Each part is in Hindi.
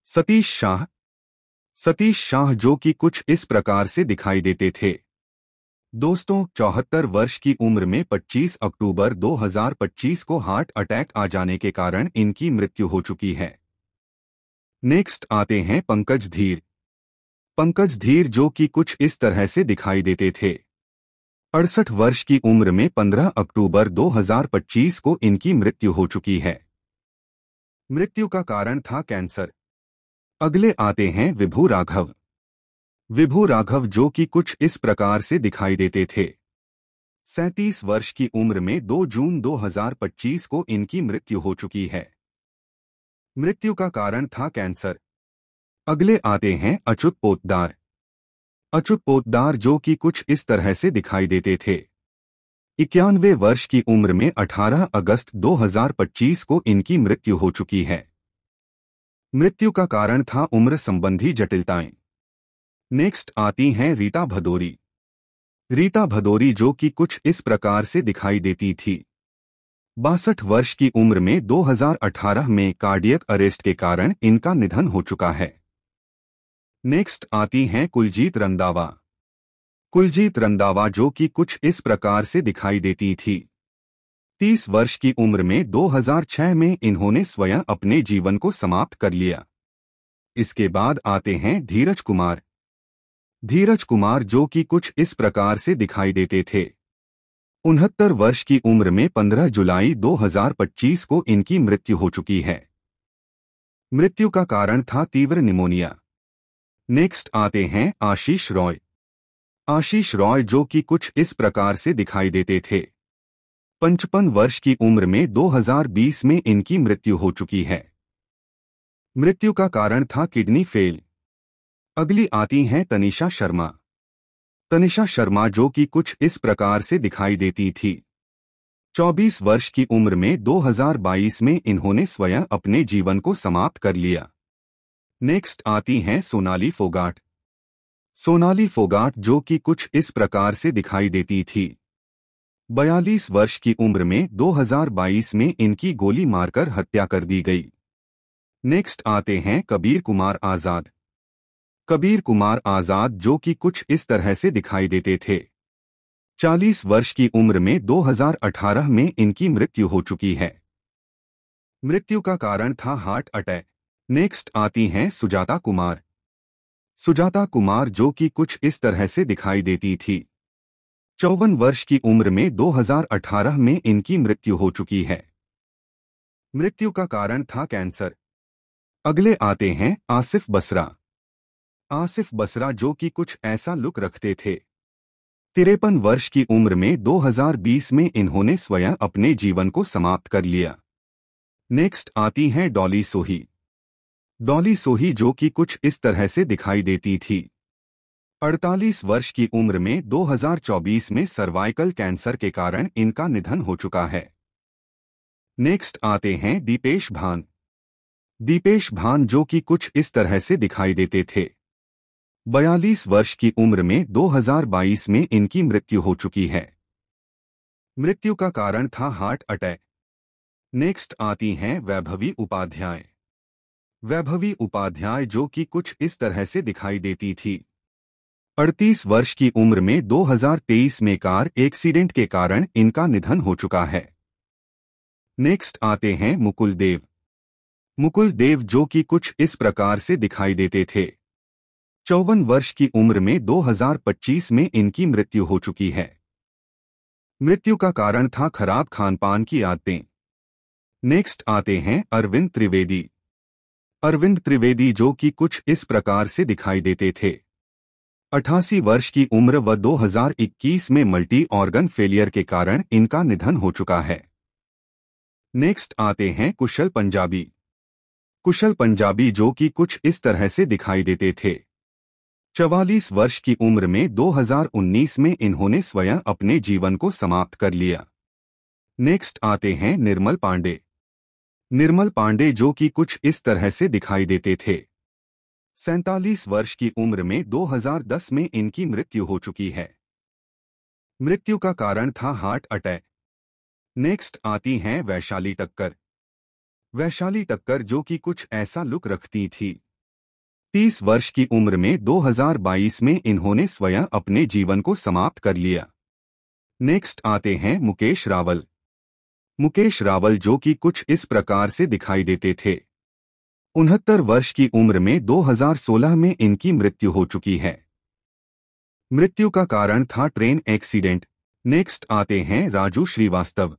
सतीश शाह। सतीश शाह जो कि कुछ इस प्रकार से दिखाई देते थे। दोस्तों, 74 वर्ष की उम्र में 25 अक्टूबर 2025 को हार्ट अटैक आ जाने के कारण इनकी मृत्यु हो चुकी है। नेक्स्ट आते हैं पंकज धीर। पंकज धीर जो कि कुछ इस तरह से दिखाई देते थे। 68 वर्ष की उम्र में 15 अक्टूबर 2025 को इनकी मृत्यु हो चुकी है। मृत्यु का कारण था कैंसर। अगले आते हैं विभू राघव। विभू राघव जो कि कुछ इस प्रकार से दिखाई देते थे। 37 वर्ष की उम्र में 2 जून 2025 को इनकी मृत्यु हो चुकी है। मृत्यु का कारण था कैंसर। अगले आते हैं अच्युत पोद्दार। अच्युत पोद्दार जो कि कुछ इस तरह से दिखाई देते थे। 91 वर्ष की उम्र में 18 अगस्त 2025 को इनकी मृत्यु हो चुकी है। मृत्यु का कारण था उम्र संबंधी जटिलताएं। नेक्स्ट आती हैं रीता भदौरी। रीता भदौरी जो कि कुछ इस प्रकार से दिखाई देती थी। 62 वर्ष की उम्र में 2018 में कार्डियक अरेस्ट के कारण इनका निधन हो चुका है। नेक्स्ट आती हैं कुलजीत रंधावा। कुलजीत रंधावा जो कि कुछ इस प्रकार से दिखाई देती थी। 30 वर्ष की उम्र में 2006 में इन्होंने स्वयं अपने जीवन को समाप्त कर लिया। इसके बाद आते हैं धीरज कुमार। धीरज कुमार जो कि कुछ इस प्रकार से दिखाई देते थे। 69 वर्ष की उम्र में 15 जुलाई 2025 को इनकी मृत्यु हो चुकी है। मृत्यु का कारण था तीव्र निमोनिया। नेक्स्ट आते हैं आशीष रॉय। आशीष रॉय जो कि कुछ इस प्रकार से दिखाई देते थे। 55 वर्ष की उम्र में 2020 में इनकी मृत्यु हो चुकी है। मृत्यु का कारण था किडनी फेल। अगली आती हैं तनिषा शर्मा। तनिषा शर्मा जो कि कुछ इस प्रकार से दिखाई देती थी। 24 वर्ष की उम्र में 2022 में इन्होंने स्वयं अपने जीवन को समाप्त कर लिया। नेक्स्ट आती हैं सोनाली फोगाट। सोनाली फोगाट जो कि कुछ इस प्रकार से दिखाई देती थी। 42 वर्ष की उम्र में 2022 में इनकी गोली मारकर हत्या कर दी गई। नेक्स्ट आते हैं कबीर कुमार आजाद। कबीर कुमार आजाद जो कि कुछ इस तरह से दिखाई देते थे। 40 वर्ष की उम्र में 2018 में इनकी मृत्यु हो चुकी है। मृत्यु का कारण था हार्ट अटैक। नेक्स्ट आती हैं सुजाता कुमार। सुजाता कुमार जो कि कुछ इस तरह से दिखाई देती थी। 54 वर्ष की उम्र में 2018 में इनकी मृत्यु हो चुकी है। मृत्यु का कारण था कैंसर। अगले आते हैं आसिफ बसरा। आसिफ बसरा जो कि कुछ ऐसा लुक रखते थे। 53 वर्ष की उम्र में 2020 में इन्होंने स्वयं अपने जीवन को समाप्त कर लिया। नेक्स्ट आती हैं डॉली सोही। डॉली सोही जो कि कुछ इस तरह से दिखाई देती थी। 48 वर्ष की उम्र में 2024 में सर्वाइकल कैंसर के कारण इनका निधन हो चुका है। नेक्स्ट आते हैं दीपेश भान। दीपेश भान जो कि कुछ इस तरह से दिखाई देते थे। 42 वर्ष की उम्र में 2022 में इनकी मृत्यु हो चुकी है। मृत्यु का कारण था हार्ट अटैक। नेक्स्ट आती हैं वैभवी उपाध्याय। वैभवी उपाध्याय जो कि कुछ इस तरह से दिखाई देती थी। 38 वर्ष की उम्र में 2023 में कार एक्सीडेंट के कारण इनका निधन हो चुका है। नेक्स्ट आते हैं मुकुल देव। मुकुल देव जो कि कुछ इस प्रकार से दिखाई देते थे। 54 वर्ष की उम्र में 2025 में इनकी मृत्यु हो चुकी है। मृत्यु का कारण था खराब खानपान की आदतें। नेक्स्ट आते हैं अरविंद त्रिवेदी। अरविंद त्रिवेदी जो कि कुछ इस प्रकार से दिखाई देते थे। 88 वर्ष की उम्र व 2021 में मल्टी ऑर्गन फेलियर के कारण इनका निधन हो चुका है। नेक्स्ट आते हैं कुशल पंजाबी। कुशल पंजाबी जो कि कुछ इस तरह से दिखाई देते थे। 44 वर्ष की उम्र में 2019 में इन्होंने स्वयं अपने जीवन को समाप्त कर लिया। नेक्स्ट आते हैं निर्मल पांडे। निर्मल पांडे जो कि कुछ इस तरह से दिखाई देते थे। 47 वर्ष की उम्र में 2010 में इनकी मृत्यु हो चुकी है। मृत्यु का कारण था हार्ट अटैक। नेक्स्ट आती हैं वैशाली टक्कर। वैशाली टक्कर जो कि कुछ ऐसा लुक रखती थी। 31 वर्ष की उम्र में 2022 में इन्होंने स्वयं अपने जीवन को समाप्त कर लिया। नेक्स्ट आते हैं मुकेश रावल। मुकेश रावल जो कि कुछ इस प्रकार से दिखाई देते थे। 69 वर्ष की उम्र में 2016 में इनकी मृत्यु हो चुकी है। मृत्यु का कारण था ट्रेन एक्सीडेंट। नेक्स्ट आते हैं राजू श्रीवास्तव।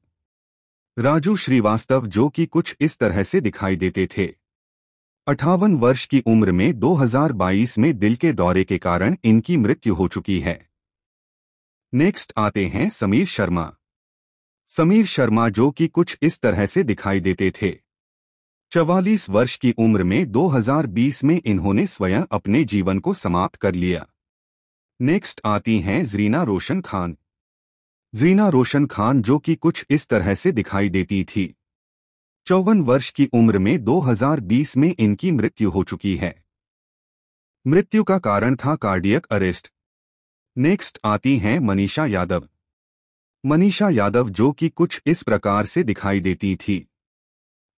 राजू श्रीवास्तव जो कि कुछ इस तरह से दिखाई देते थे। 58 वर्ष की उम्र में 2022 में दिल के दौरे के कारण इनकी मृत्यु हो चुकी है। नेक्स्ट आते हैं समीर शर्मा। समीर शर्मा जो कि कुछ इस तरह से दिखाई देते थे। 44 वर्ष की उम्र में 2020 में इन्होंने स्वयं अपने जीवन को समाप्त कर लिया। नेक्स्ट आती हैं ज़रीना रोशन खान। ज़रीना रोशन खान जो कि कुछ इस तरह से दिखाई देती थी। 54 वर्ष की उम्र में 2020 में इनकी मृत्यु हो चुकी है। मृत्यु का कारण था कार्डियक अरेस्ट। नेक्स्ट आती हैं मनीषा यादव। मनीषा यादव जो कि कुछ इस प्रकार से दिखाई देती थी।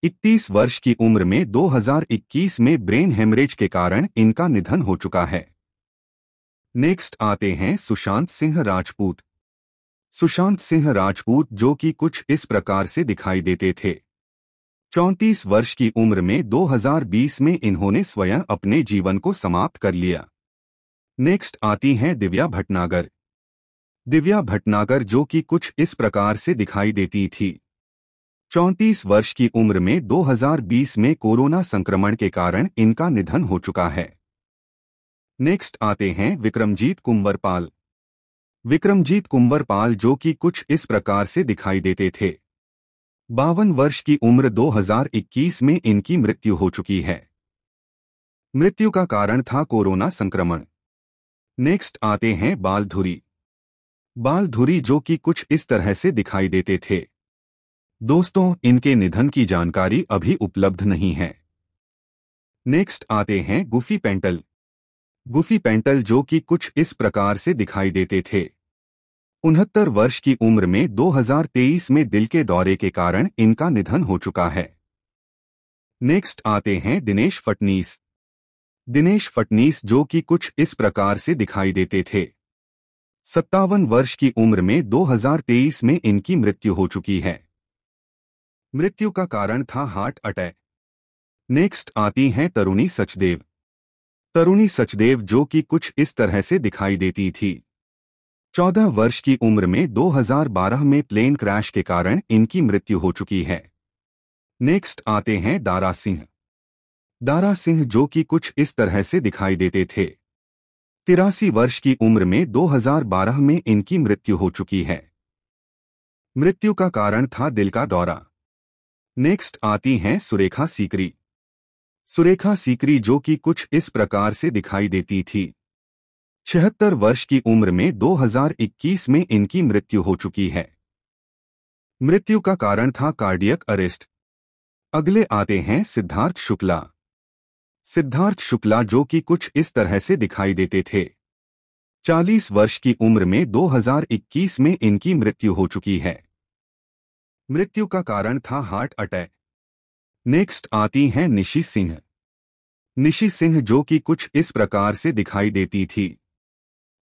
31 वर्ष की उम्र में 2021 में ब्रेन हेमरेज के कारण इनका निधन हो चुका है। नेक्स्ट आते हैं सुशांत सिंह राजपूत। सुशांत सिंह राजपूत जो कि कुछ इस प्रकार से दिखाई देते थे। 34 वर्ष की उम्र में 2020 में इन्होंने स्वयं अपने जीवन को समाप्त कर लिया। नेक्स्ट आती हैं दिव्या भटनागर। दिव्या भटनागर जो कि कुछ इस प्रकार से दिखाई देती थी। 34 वर्ष की उम्र में 2020 में कोरोना संक्रमण के कारण इनका निधन हो चुका है। नेक्स्ट आते हैं विक्रमजीत कुंवरपाल। विक्रमजीत कुंवरपाल जो कि कुछ इस प्रकार से दिखाई देते थे। 52 वर्ष की उम्र 2021 में इनकी मृत्यु हो चुकी है। मृत्यु का कारण था कोरोना संक्रमण। नेक्स्ट आते हैं बालधुरी। बालधुरी जो कि कुछ इस तरह से दिखाई देते थे। दोस्तों, इनके निधन की जानकारी अभी उपलब्ध नहीं है। नेक्स्ट आते हैं गुफी पेंटल। गुफी पेंटल जो कि कुछ इस प्रकार से दिखाई देते थे। 69 वर्ष की उम्र में 2023 में दिल के दौरे के कारण इनका निधन हो चुका है। नेक्स्ट आते हैं दिनेश फटनीस। दिनेश फटनीस जो कि कुछ इस प्रकार से दिखाई देते थे। 57 वर्ष की उम्र में 2023 में इनकी मृत्यु हो चुकी है। मृत्यु का कारण था हार्ट अटैक। नेक्स्ट आती हैं तरुणी सचदेव। तरुणी सचदेव जो कि कुछ इस तरह से दिखाई देती थी। 14 वर्ष की उम्र में 2012 में प्लेन क्रैश के कारण इनकी मृत्यु हो चुकी है। नेक्स्ट आते हैं दारा सिंह। दारा सिंह जो कि कुछ इस तरह से दिखाई देते थे। 83 वर्ष की उम्र में 2012 में इनकी मृत्यु हो चुकी है। मृत्यु का कारण था दिल का दौरा। नेक्स्ट आती हैं सुरेखा सीकरी। सुरेखा सीकरी जो कि कुछ इस प्रकार से दिखाई देती थी। 76 वर्ष की उम्र में 2021 में इनकी मृत्यु हो चुकी है। मृत्यु का कारण था कार्डियक अरेस्ट। अगले आते हैं सिद्धार्थ शुक्ला। सिद्धार्थ शुक्ला जो कि कुछ इस तरह से दिखाई देते थे। 40 वर्ष की उम्र में 2021 में इनकी मृत्यु हो चुकी है। मृत्यु का कारण था हार्ट अटैक। नेक्स्ट आती हैं निशी सिंह। निशी सिंह जो कि कुछ इस प्रकार से दिखाई देती थी।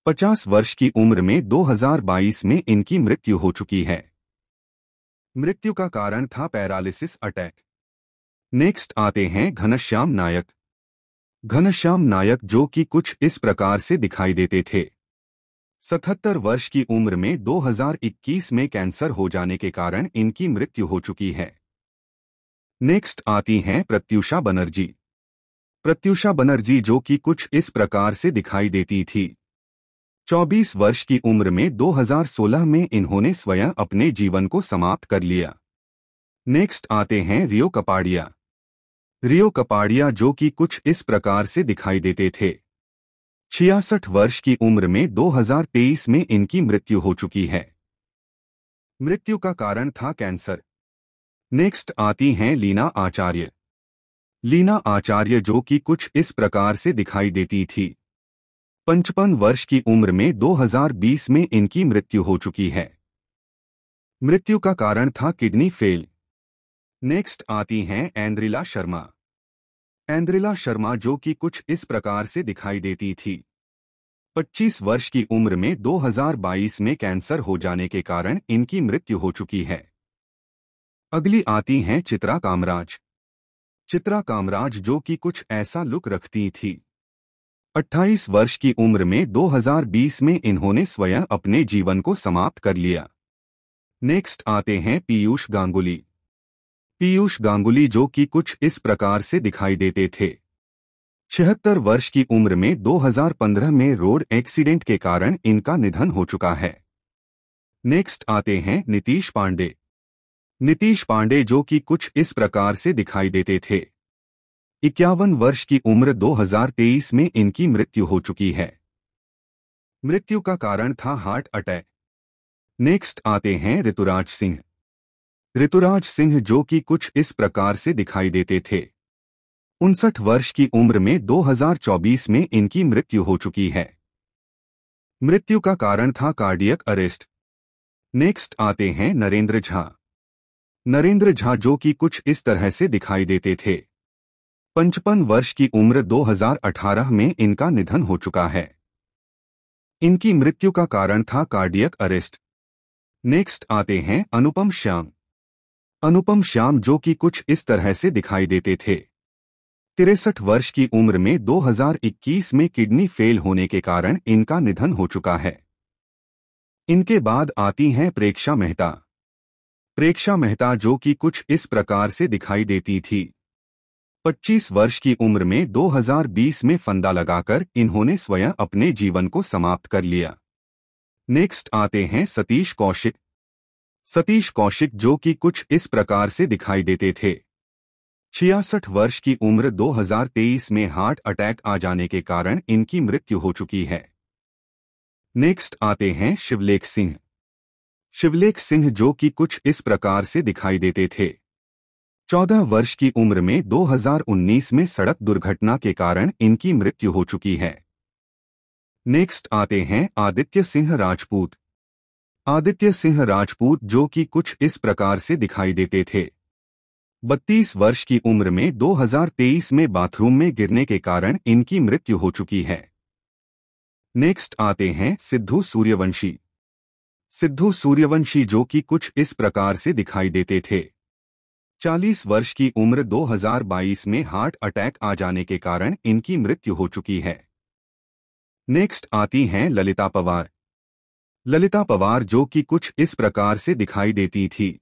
50 वर्ष की उम्र में 2022 में इनकी मृत्यु हो चुकी है। मृत्यु का कारण था पैरालिसिस अटैक। नेक्स्ट आते हैं घनश्याम नायक। घनश्याम नायक जो कि कुछ इस प्रकार से दिखाई देते थे। 77 वर्ष की उम्र में 2021 में कैंसर हो जाने के कारण इनकी मृत्यु हो चुकी है। नेक्स्ट आती हैं प्रत्यूषा बनर्जी। प्रत्यूषा बनर्जी जो कि कुछ इस प्रकार से दिखाई देती थी। 24 वर्ष की उम्र में 2016 में इन्होंने स्वयं अपने जीवन को समाप्त कर लिया। नेक्स्ट आते हैं रियो कपाड़िया। रियो कपाड़िया जो कि कुछ इस प्रकार से दिखाई देते थे। 66 वर्ष की उम्र में 2023 में इनकी मृत्यु हो चुकी है। मृत्यु का कारण था कैंसर। नेक्स्ट आती हैं लीना आचार्य। लीना आचार्य जो कि कुछ इस प्रकार से दिखाई देती थी। 55 वर्ष की उम्र में 2020 में इनकी मृत्यु हो चुकी है। मृत्यु का कारण था किडनी फेल। नेक्स्ट आती हैं एंद्रिला शर्मा। एंद्रिला शर्मा जो कि कुछ इस प्रकार से दिखाई देती थी। 25 वर्ष की उम्र में 2022 में कैंसर हो जाने के कारण इनकी मृत्यु हो चुकी है। अगली आती हैं चित्रा कामराज। चित्रा कामराज जो कि कुछ ऐसा लुक रखती थी। 28 वर्ष की उम्र में 2020 में इन्होंने स्वयं अपने जीवन को समाप्त कर लिया। नेक्स्ट आते हैं पीयूष गांगुली। पीयूष गांगुली जो कि कुछ इस प्रकार से दिखाई देते थे। 76 वर्ष की उम्र में 2015 में रोड एक्सीडेंट के कारण इनका निधन हो चुका है। नेक्स्ट आते हैं नीतीश पांडे। नीतीश पांडे जो कि कुछ इस प्रकार से दिखाई देते थे। 51 वर्ष की उम्र 2023 में इनकी मृत्यु हो चुकी है। मृत्यु का कारण था हार्ट अटैक। नेक्स्ट आते हैं ऋतुराज सिंह। ऋतुराज सिंह जो कि कुछ इस प्रकार से दिखाई देते थे। 59 वर्ष की उम्र में 2024 में इनकी मृत्यु हो चुकी है। मृत्यु का कारण था कार्डियक अरेस्ट। नेक्स्ट आते हैं नरेंद्र झा। नरेंद्र झा जो कि कुछ इस तरह से दिखाई देते थे। 55 वर्ष की उम्र 2018 में इनका निधन हो चुका है। इनकी मृत्यु का कारण था कार्डियक अरेस्ट। नेक्स्ट आते हैं अनुपम श्याम। अनुपम श्याम जो कि कुछ इस तरह से दिखाई देते थे। 63 वर्ष की उम्र में 2021 में किडनी फेल होने के कारण इनका निधन हो चुका है। इनके बाद आती हैं प्रेक्षा मेहता। प्रेक्षा मेहता जो कि कुछ इस प्रकार से दिखाई देती थी। 25 वर्ष की उम्र में 2020 में फंदा लगाकर इन्होंने स्वयं अपने जीवन को समाप्त कर लिया। नेक्स्ट आते हैं सतीश कौशिक। सतीश कौशिक जो कि कुछ इस प्रकार से दिखाई देते थे। 66 वर्ष की उम्र 2023 में हार्ट अटैक आ जाने के कारण इनकी मृत्यु हो चुकी है। नेक्स्ट आते हैं शिवलेख सिंह। शिवलेख सिंह जो कि कुछ इस प्रकार से दिखाई देते थे। 14 वर्ष की उम्र में 2019 में सड़क दुर्घटना के कारण इनकी मृत्यु हो चुकी है। नेक्स्ट आते हैं आदित्य सिंह राजपूत। आदित्य सिंह राजपूत जो कि कुछ इस प्रकार से दिखाई देते थे। 32 वर्ष की उम्र में 2023 में बाथरूम में गिरने के कारण इनकी मृत्यु हो चुकी है। नेक्स्ट आते हैं सिद्धू सूर्यवंशी। सिद्धू सूर्यवंशी जो कि कुछ इस प्रकार से दिखाई देते थे। 40 वर्ष की उम्र 2022 में हार्ट अटैक आ जाने के कारण इनकी मृत्यु हो चुकी है। नेक्स्ट आती हैं ललिता पवार। ललिता पवार जो कि कुछ इस प्रकार से दिखाई देती थी।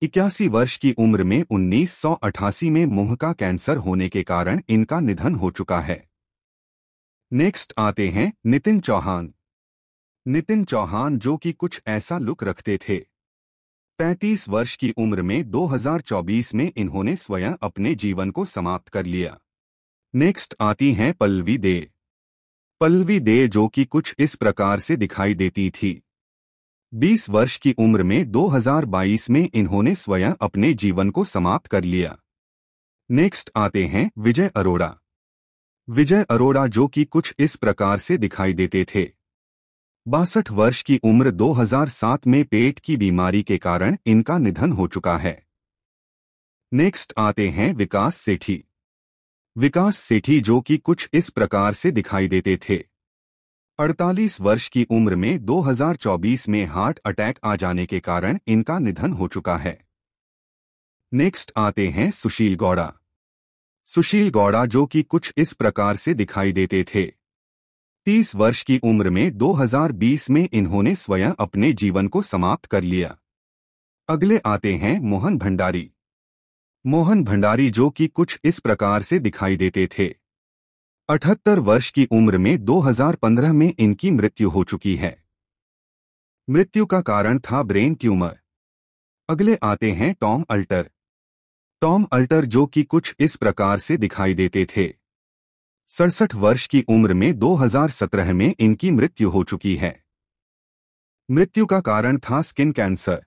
81 वर्ष की उम्र में 1988 में मुंह का कैंसर होने के कारण इनका निधन हो चुका है। नेक्स्ट आते हैं नितिन चौहान। नितिन चौहान जो कि कुछ ऐसा लुक रखते थे। 35 वर्ष की उम्र में 2024 में इन्होंने स्वयं अपने जीवन को समाप्त कर लिया। नेक्स्ट आती हैं पल्लवी दे। पल्लवी दे जो कि कुछ इस प्रकार से दिखाई देती थी। 20 वर्ष की उम्र में 2022 में इन्होंने स्वयं अपने जीवन को समाप्त कर लिया। नेक्स्ट आते हैं विजय अरोड़ा। विजय अरोड़ा जो कि कुछ इस प्रकार से दिखाई देते थे। 62 वर्ष की उम्र 2007 में पेट की बीमारी के कारण इनका निधन हो चुका है। नेक्स्ट आते हैं विकास सेठी। विकास सेठी जो कि कुछ इस प्रकार से दिखाई देते थे। 48 वर्ष की उम्र में 2024 में हार्ट अटैक आ जाने के कारण इनका निधन हो चुका है। नेक्स्ट आते हैं सुशील गौड़ा। सुशील गौड़ा जो कि कुछ इस प्रकार से दिखाई देते थे। 30 वर्ष की उम्र में 2020 में इन्होंने स्वयं अपने जीवन को समाप्त कर लिया। अगले आते हैं मोहन भंडारी। मोहन भंडारी जो कि कुछ इस प्रकार से दिखाई देते थे। 78 वर्ष की उम्र में 2015 में इनकी मृत्यु हो चुकी है। मृत्यु का कारण था ब्रेन ट्यूमर। अगले आते हैं टॉम अल्टर। टॉम अल्टर जो कि कुछ इस प्रकार से दिखाई देते थे। 67 वर्ष की उम्र में 2017 में इनकी मृत्यु हो चुकी है। मृत्यु का कारण था स्किन कैंसर।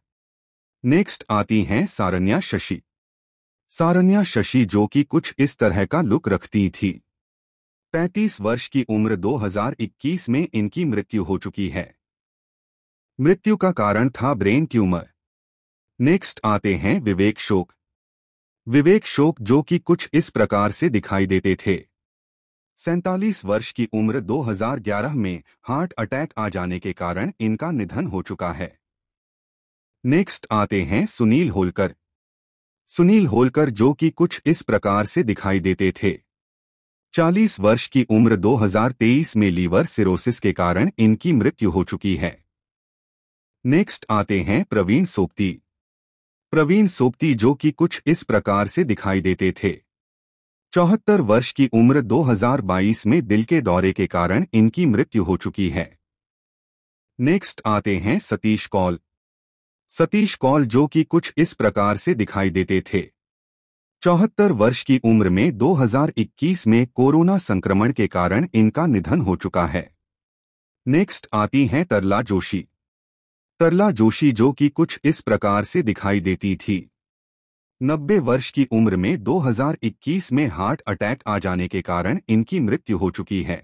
नेक्स्ट आती हैं सारन्या शशि। सारन्या शशि जो कि कुछ इस तरह का लुक रखती थी। 35 वर्ष की उम्र 2021 में इनकी मृत्यु हो चुकी है। मृत्यु का कारण था ब्रेन ट्यूमर। नेक्स्ट आते हैं विवेक शोक। विवेक शोक जो कि कुछ इस प्रकार से दिखाई देते थे। 47 वर्ष की उम्र 2011 में हार्ट अटैक आ जाने के कारण इनका निधन हो चुका है। नेक्स्ट आते हैं सुनील होलकर। सुनील होलकर जो कि कुछ इस प्रकार से दिखाई देते थे। 40 वर्ष की उम्र 2023 में लीवर सिरोसिस के कारण इनकी मृत्यु हो चुकी है। नेक्स्ट आते हैं प्रवीण सोपती। प्रवीण सोपती जो कि कुछ इस प्रकार से दिखाई देते थे। 74 वर्ष की उम्र 2022 में दिल के दौरे के कारण इनकी मृत्यु हो चुकी है। नेक्स्ट आते हैं सतीश कौल। सतीश कौल जो कि कुछ इस प्रकार से दिखाई देते थे। 74 वर्ष की उम्र में 2021 में कोरोना संक्रमण के कारण इनका निधन हो चुका है। नेक्स्ट आती हैं तरला जोशी। तरला जोशी जो कि कुछ इस प्रकार से दिखाई देती थी। 90 वर्ष की उम्र में 2021 में हार्ट अटैक आ जाने के कारण इनकी मृत्यु हो चुकी है।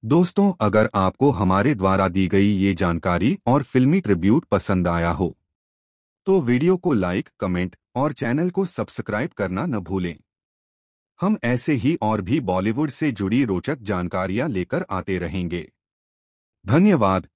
दोस्तों, अगर आपको हमारे द्वारा दी गई ये जानकारी और फिल्मी ट्रिब्यूट पसंद आया हो तो वीडियो को लाइक, कमेंट और चैनल को सब्सक्राइब करना न भूलें। हम ऐसे ही और भी बॉलीवुड से जुड़ी रोचक जानकारियां लेकर आते रहेंगे। धन्यवाद।